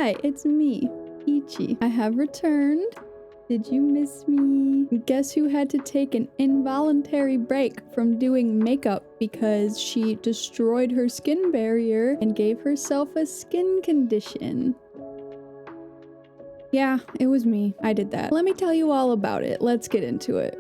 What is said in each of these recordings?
Hi, it's me, Peachie. I have returned. Did you miss me? Guess who had to take an involuntary break from doing makeup because she destroyed her skin barrier and gave herself a skin condition? Yeah, it was me. I did that. Let me tell you all about it. Let's get into it.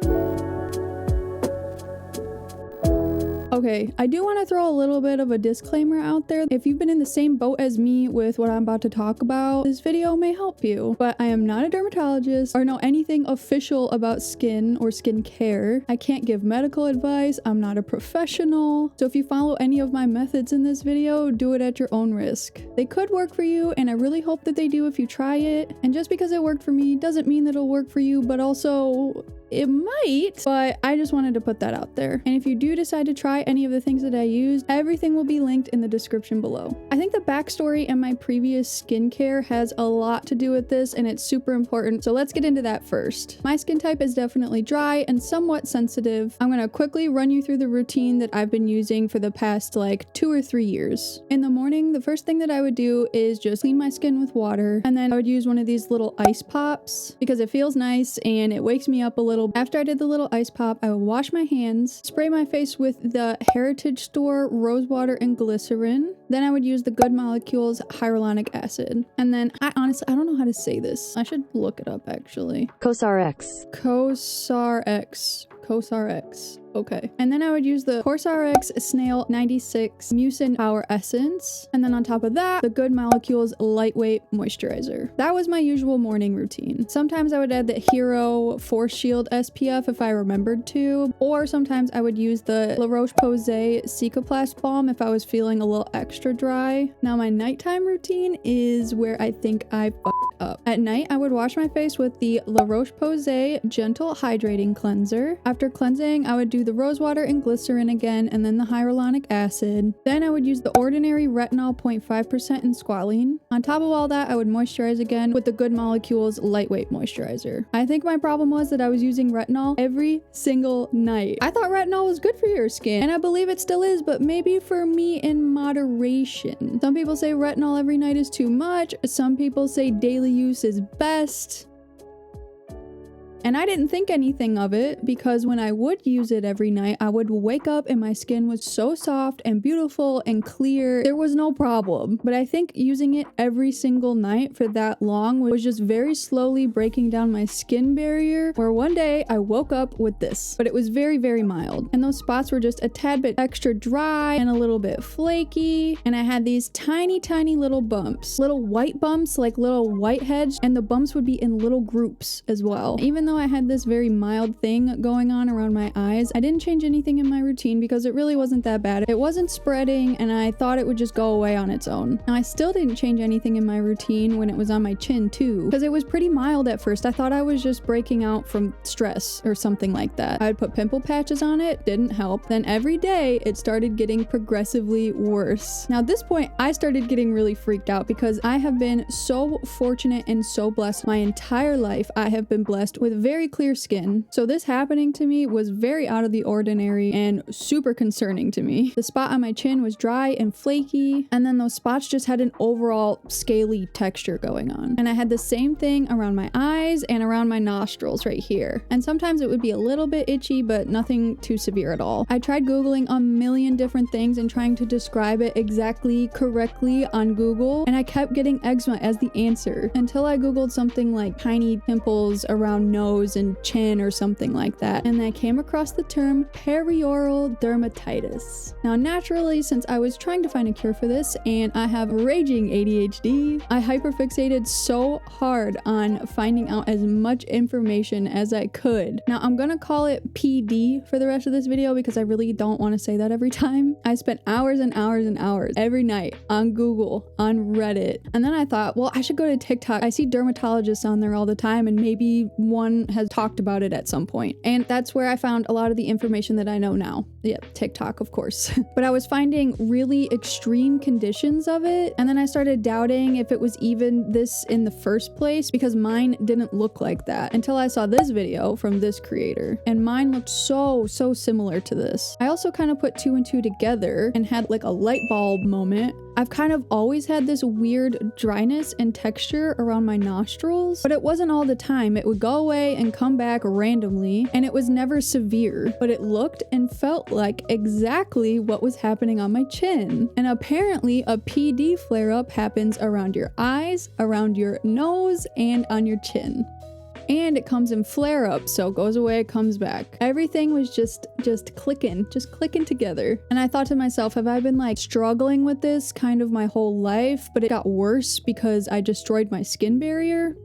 Okay, I do want to throw a little bit of a disclaimer out there. If you've been in the same boat as me with what I'm about to talk about, this video may help you. But I am not a dermatologist or know anything official about skin or skincare. I can't give medical advice. I'm not a professional. So if you follow any of my methods in this video, do it at your own risk. They could work for you, and I really hope that they do if you try it. And just because it worked for me doesn't mean that it'll work for you, but also it might, but I just wanted to put that out there. And if you do decide to try any of the things that I used, everything will be linked in the description below. I think the backstory and my previous skincare has a lot to do with this, and it's super important. So let's get into that first. My skin type is definitely dry and somewhat sensitive. I'm gonna quickly run you through the routine that I've been using for the past like 2 or 3 years. In the morning, the first thing that I would do is just clean my skin with water, and then I would use one of these little ice pops because it feels nice and it wakes me up a little. After I did the little ice pop, I would wash my hands, spray my face with the Heritage Store rose water and glycerin. Then I would use the Good Molecules hyaluronic acid. And then I don't know how to say this. I should look it up actually. CosRX. Okay. And then I would use the CosRX Snail 96 Mucin Power Essence. And then on top of that, the Good Molecules Lightweight Moisturizer. That was my usual morning routine. Sometimes I would add the Hero Force Shield SPF if I remembered to, or sometimes I would use the La Roche-Posay Cicaplast Balm if I was feeling a little extra dry. Now my nighttime routine is where I think I f***ed up. At night, I would wash my face with the La Roche-Posay Gentle Hydrating Cleanser. After cleansing, I would do the rose water and glycerin again, and then the hyaluronic acid. Then I would use the ordinary retinol 0.5% and squalene. On top of all that, I would moisturize again with the Good Molecules Lightweight Moisturizer. I think my problem was that I was using retinol every single night. I thought retinol was good for your skin, and I believe it still is, but maybe for me in moderation. Some people say retinol every night is too much. Some people say daily use is best. And I didn't think anything of it because when I would use it every night, I would wake up and my skin was so soft and beautiful and clear. There was no problem. But I think using it every single night for that long was just very slowly breaking down my skin barrier, where one day I woke up with this. But it was very, very mild. And those spots were just a tad bit extra dry and a little bit flaky. And I had these tiny, tiny little bumps. Little white bumps, like little whiteheads. And the bumps would be in little groups as well. Even though I had this very mild thing going on around my eyes, I didn't change anything in my routine because it really wasn't that bad. It wasn't spreading, and I thought it would just go away on its own. Now I still didn't change anything in my routine when it was on my chin too, because it was pretty mild at first. I thought I was just breaking out from stress or something like that. I'd put pimple patches on it, didn't help. Then every day it started getting progressively worse. Now at this point I started getting really freaked out because I have been so fortunate and so blessed my entire life. I have been blessed with very clear skin. So this happening to me was very out of the ordinary and super concerning to me. The spot on my chin was dry and flaky, and then those spots just had an overall scaly texture going on. And I had the same thing around my eyes and around my nostrils right here. And sometimes it would be a little bit itchy, but nothing too severe at all. I tried Googling a million different things and trying to describe it exactly correctly on Google, and I kept getting eczema as the answer until I Googled something like tiny pimples around nose and chin or something like that, and I came across the term perioral dermatitis. Now naturally, since I was trying to find a cure for this and I have raging ADHD, I hyperfixated so hard on finding out as much information as I could. Now I'm gonna call it PD for the rest of this video because I really don't want to say that every time. I spent hours and hours and hours every night on Google, on Reddit, and then I thought, well, I should go to TikTok. I see dermatologists on there all the time, and maybe one has talked about it at some point. And that's where I found a lot of the information that I know now. Yeah, TikTok, of course. But I was finding really extreme conditions of it. And then I started doubting if it was even this in the first place, because mine didn't look like that until I saw this video from this creator. And mine looked so similar to this. I also kind of put 2 and 2 together and had like a light bulb moment. I've kind of always had this weird dryness and texture around my nostrils, but it wasn't all the time. It would go away and come back randomly, and it was never severe, but it looked and felt like exactly what was happening on my chin. And apparently a PD flare-up happens around your eyes, around your nose, and on your chin. And it comes in flare-ups, so it goes away, it comes back. Everything was just clicking together. And I thought to myself, have I been like struggling with this kind of my whole life, but it got worse because I destroyed my skin barrier?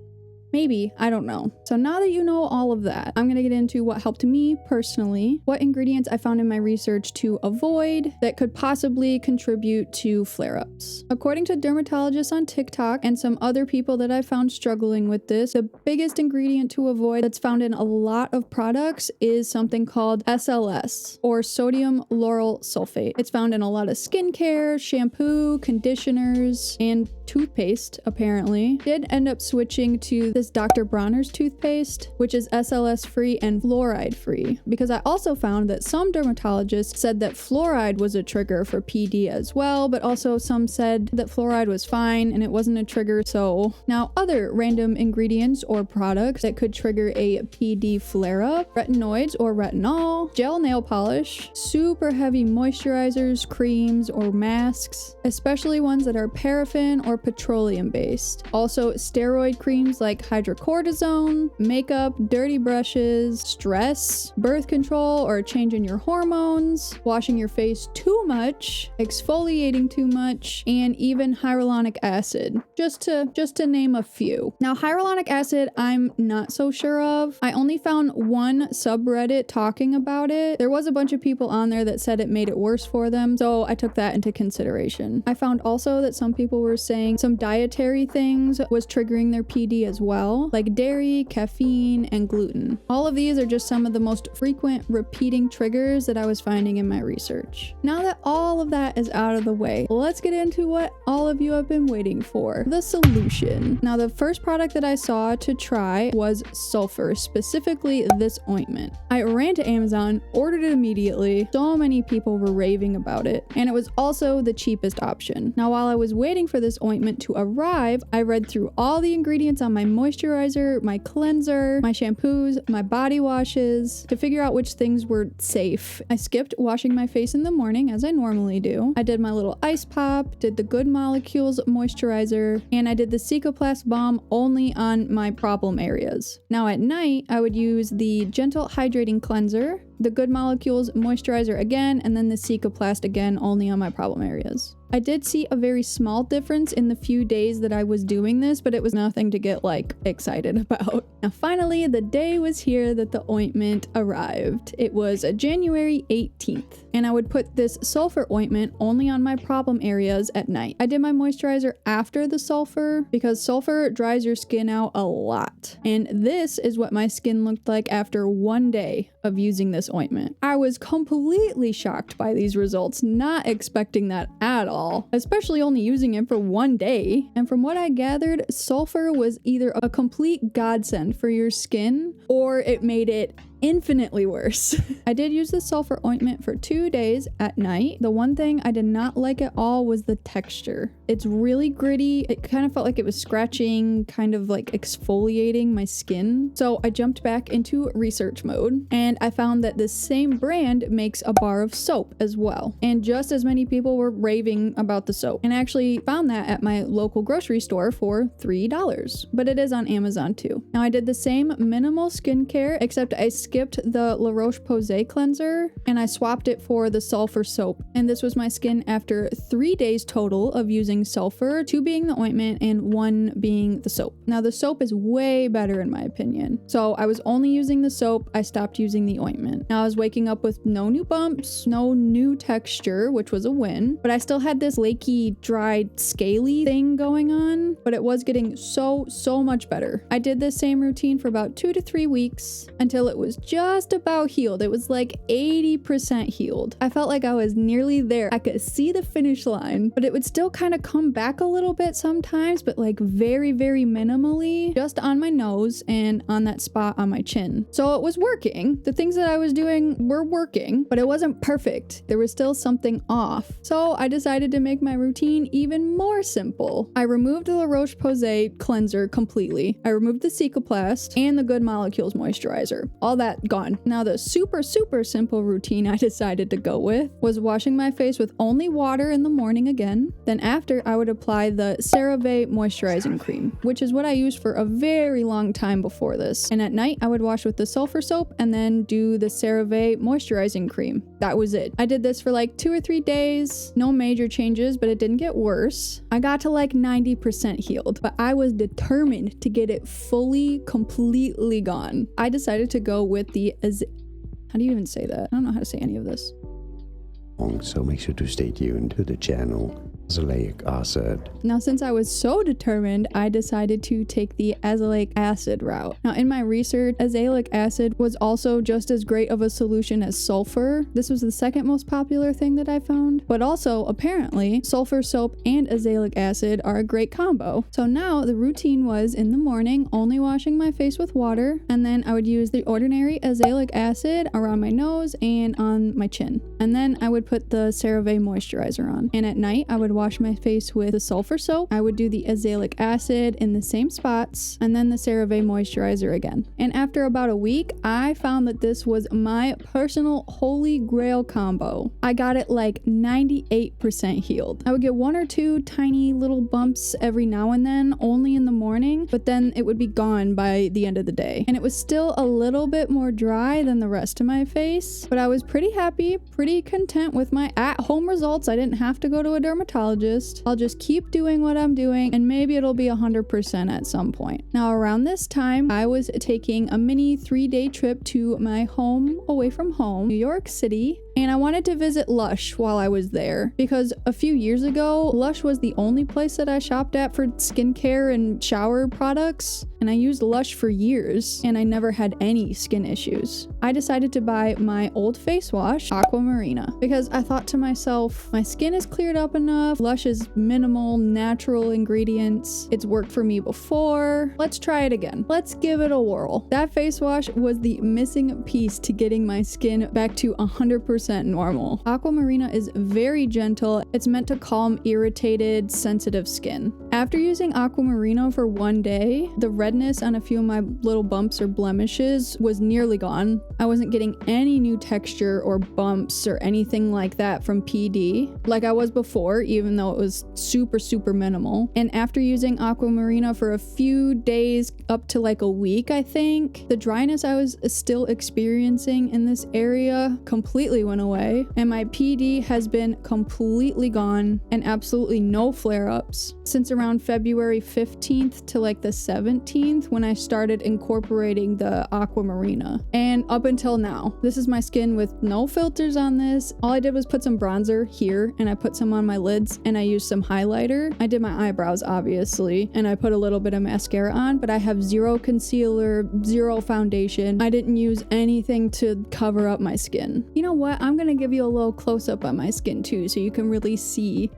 Maybe, I don't know. So now that you know all of that, I'm gonna get into what helped me personally, what ingredients I found in my research to avoid that could possibly contribute to flare-ups. According to dermatologists on TikTok and some other people that I found struggling with this, the biggest ingredient to avoid that's found in a lot of products is something called SLS, or sodium lauryl sulfate. It's found in a lot of skincare, shampoo, conditioners, and toothpaste, apparently. Did end up switching to this Dr. Bronner's toothpaste, which is SLS free and fluoride free, because I also found that some dermatologists said that fluoride was a trigger for PD as well, but also some said that fluoride was fine and it wasn't a trigger. So now other random ingredients or products that could trigger a PD flare-up: retinoids or retinol, gel nail polish, super heavy moisturizers, creams, or masks, especially ones that are paraffin or petroleum based. Also steroid creams like hydrocortisone, makeup, dirty brushes, stress, birth control or a change in your hormones, washing your face too much, exfoliating too much, and even hyaluronic acid, just to name a few. Now hyaluronic acid I'm not so sure of. I only found one subreddit talking about it. There was a bunch of people on there that said it made it worse for them, so I took that into consideration. I found also that some people were saying some dietary things was triggering their PD as well, like dairy, caffeine, and gluten. All of these are just some of the most frequent repeating triggers that I was finding in my research. Now that all of that is out of the way, let's get into what all of you have been waiting for: the solution. Now the first product that I saw to try was sulfur, specifically this ointment. I ran to Amazon, ordered it immediately. So many people were raving about it, and it was also the cheapest option. Now while I was waiting for this ointment to arrive, I read through all the ingredients on my moisturizer, my cleanser, my shampoos, my body washes to figure out which things were safe. I skipped washing my face in the morning as I normally do. I did my little ice pop, did the Good Molecules moisturizer, and I did the Cicaplast balm only on my problem areas. Now at night, I would use the Gentle Hydrating Cleanser, the Good Molecules moisturizer again, and then the Cicaplast again only on my problem areas. I did see a very small difference in the few days that I was doing this, but it was nothing to get like excited about. Now finally, the day was here that the ointment arrived. It was January 18th, and I would put this sulfur ointment only on my problem areas at night. I did my moisturizer after the sulfur because sulfur dries your skin out a lot. And this is what my skin looked like after one day of using this ointment. I was completely shocked by these results, not expecting that at all, especially only using it for one day. And from what I gathered, sulfur was either a complete godsend for your skin or it made it infinitely worse. I did use the sulfur ointment for 2 days at night. The one thing I did not like at all was the texture. It's really gritty. It kind of felt like it was scratching, kind of like exfoliating my skin. So I jumped back into research mode, and I found that the same brand makes a bar of soap as well. And just as many people were raving about the soap. And I actually found that at my local grocery store for $3, but it is on Amazon too. Now I did the same minimal skincare, except I skipped the La Roche-Posay cleanser and I swapped it for the sulfur soap. And this was my skin after 3 days total of using sulfur, 2 being the ointment and 1 being the soap. Now the soap is way better in my opinion. So I was only using the soap, I stopped using the ointment. Now I was waking up with no new bumps, no new texture, which was a win, but I still had this flaky, dried, scaly thing going on, but it was getting so much better. I did this same routine for about 2 to 3 weeks until it was just about healed. It was like 80% healed. I felt like I was nearly there. I could see the finish line, but it would still kind of come back a little bit sometimes, but like very, very minimally, just on my nose and on that spot on my chin. So it was working. The things that I was doing were working, but it wasn't perfect. There was still something off. So I decided to make my routine even more simple. I removed the La Roche-Posay cleanser completely. I removed the Cicaplast and the Good Molecules moisturizer. All that gone. Now the super, super simple routine I decided to go with was washing my face with only water in the morning again. Then after, I would apply the CeraVe moisturizing cream, which is what I used for a very long time before this. And at night, I would wash with the sulfur soap and then do the CeraVe moisturizing cream. That was it. I did this for like 2 or 3 days. No major changes, but it didn't get worse. I got to like 90% healed, but I was determined to get it fully, completely gone. I decided to go with the how do you even say that? I don't know how to say any of this. So make sure to stay tuned to the channel. Azelaic acid. Now, since I was so determined, I decided to take the azelaic acid route. Now, in my research, azelaic acid was also just as great of a solution as sulfur. This was the second most popular thing that I found. But also, apparently, sulfur soap and azelaic acid are a great combo. So now the routine was in the morning, only washing my face with water, and then I would use the ordinary azelaic acid around my nose and on my chin. And then I would put the CeraVe moisturizer on. And at night, I would wash my face with the sulfur soap. I would do the azelaic acid in the same spots, and then the CeraVe moisturizer again. And after about a week, I found that this was my personal holy grail combo. I got it like 98% healed. I would get 1 or 2 tiny little bumps every now and then, only in the morning, but then it would be gone by the end of the day. And it was still a little bit more dry than the rest of my face, but I was pretty happy, pretty content with my at-home results. I didn't have to go to a dermatologist. I'll just keep doing what I'm doing, and maybe it'll be 100% at some point. Now, around this time, I was taking a mini 3-day trip to my home away from home, New York City, and I wanted to visit Lush while I was there because a few years ago, Lush was the only place that I shopped at for skincare and shower products, and I used Lush for years, and I never had any skin issues. I decided to buy my old face wash, Aquamarina, because I thought to myself, my skin is cleared up enough, Lush is minimal, natural ingredients, it's worked for me before, let's try it again. Let's give it a whirl. That face wash was the missing piece to getting my skin back to 100% normal. Aquamarina is very gentle. It's meant to calm irritated, sensitive skin. After using Aquamarina for 1 day, the redness on a few of my little bumps or blemishes was nearly gone. I wasn't getting any new texture or bumps or anything like that from PD, like I was before, even though it was super, super minimal. And after using Aquamarina for a few days, up to like a week, I think, the dryness I was still experiencing in this area completely went away, and my PD has been completely gone and absolutely no flare-ups since around February 15th to like the 17th when I started incorporating the Aquamarina. And up until now, this is my skin with no filters on this. All I did was put some bronzer here, and I put some on my lids, and I used some highlighter. I did my eyebrows, obviously, and I put a little bit of mascara on, but I have zero concealer, zero foundation. I didn't use anything to cover up my skin. You know what? I'm gonna give you a little close-up on my skin too, so you can really see.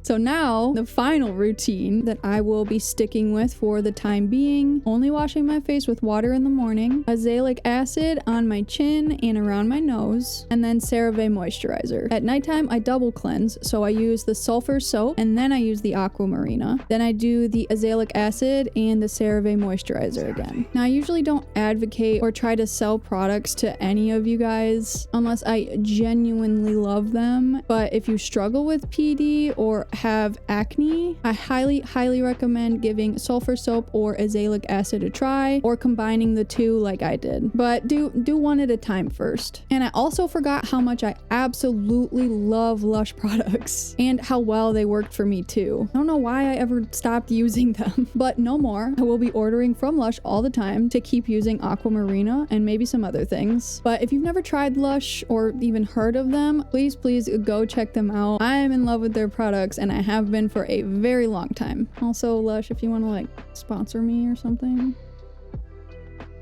So now, the final routine that I will be sticking with for the time being, only washing my face with water in the morning, azelaic acid on my chin and around my nose, and then CeraVe moisturizer. At nighttime, I double cleanse, so I use the sulfur soap, and then I use the Aquamarina. Then I do the azelaic acid and the CeraVe moisturizer again. Now, I usually don't advocate or try to sell products to any of you guys unless I genuinely love them, but if you struggle with PD or have acne, I highly recommend giving sulfur soap or azelaic acid a try, or combining the two like I did. But do one at a time first. And I also forgot how much I absolutely love Lush products and how well they worked for me too. I don't know why I ever stopped using them, but no more. I will be ordering from Lush all the time to keep using Aquamarina and maybe some other things. But if you've never tried Lush or even heard of them, please go check them out. I am in love with their products, and I have been for a very long time. Also, Lush, if you want to like sponsor me or something.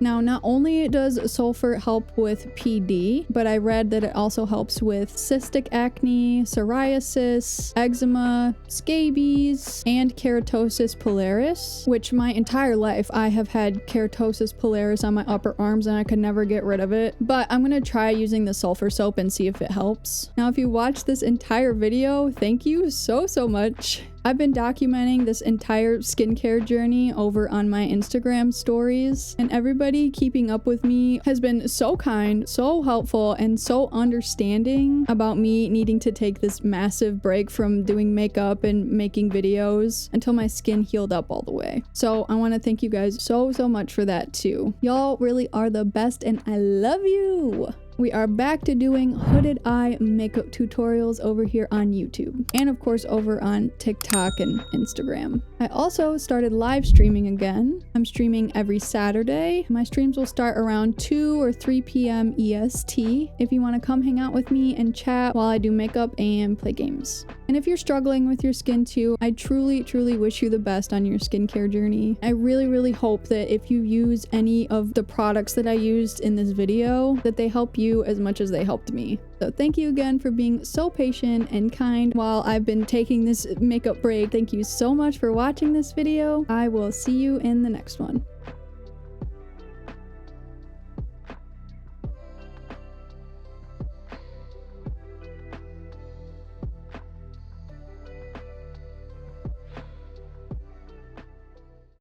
Now, not only does sulfur help with PD, but I read that it also helps with cystic acne, psoriasis, eczema, scabies, and keratosis pilaris, which my entire life I have had keratosis pilaris on my upper arms and I could never get rid of it. But I'm gonna try using the sulfur soap and see if it helps. Now, if you watched this entire video, thank you so much. I've been documenting this entire skincare journey over on my Instagram stories, and everybody keeping up with me has been so kind, so helpful, and so understanding about me needing to take this massive break from doing makeup and making videos until my skin healed up all the way. So I want to thank you guys so much for that too. Y'all really are the best and I love you. We are back to doing hooded eye makeup tutorials over here on YouTube, and of course over on TikTok and Instagram. I also started live streaming again. I'm streaming every Saturday. My streams will start around 2 or 3 p.m. EST if you want to come hang out with me and chat while I do makeup and play games. And if you're struggling with your skin too, I truly wish you the best on your skincare journey. I really hope that if you use any of the products that I used in this video, that they help you as much as they helped me. So thank you again for being so patient and kind while I've been taking this makeup break. Thank you so much for watching this video. I will see you in the next one.